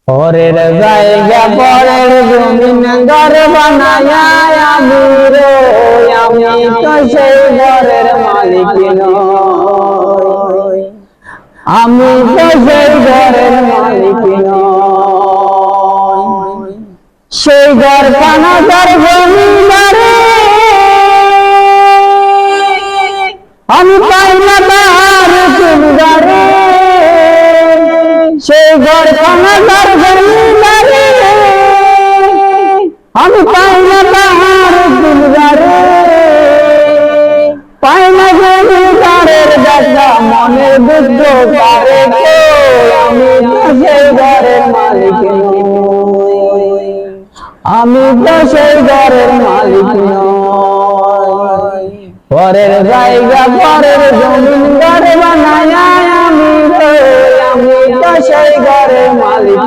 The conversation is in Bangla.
পরের জায়গা পরের জমিন ঘর বানায়া আমি রে আমি তো সেই ঘরের মালিক নই, আমি তো সেই ঘরের মালিক নই। সেই ঘর বানাবার জমিদারে আমি পাই না তার জমিদারে, সেই ঘর বানাবার জমিদারে আমি পাই না তার জমিদারে, পাই না জমিদারের দেখা মনের দুঃখ পারে আমি তো সেই ঘরের মালিক নই, আমি তো সেই ঘরের মালিক নই। পরের জায়গা পরের জমিন ঘর বানায়া আমি তো সেই ঘরের মালিক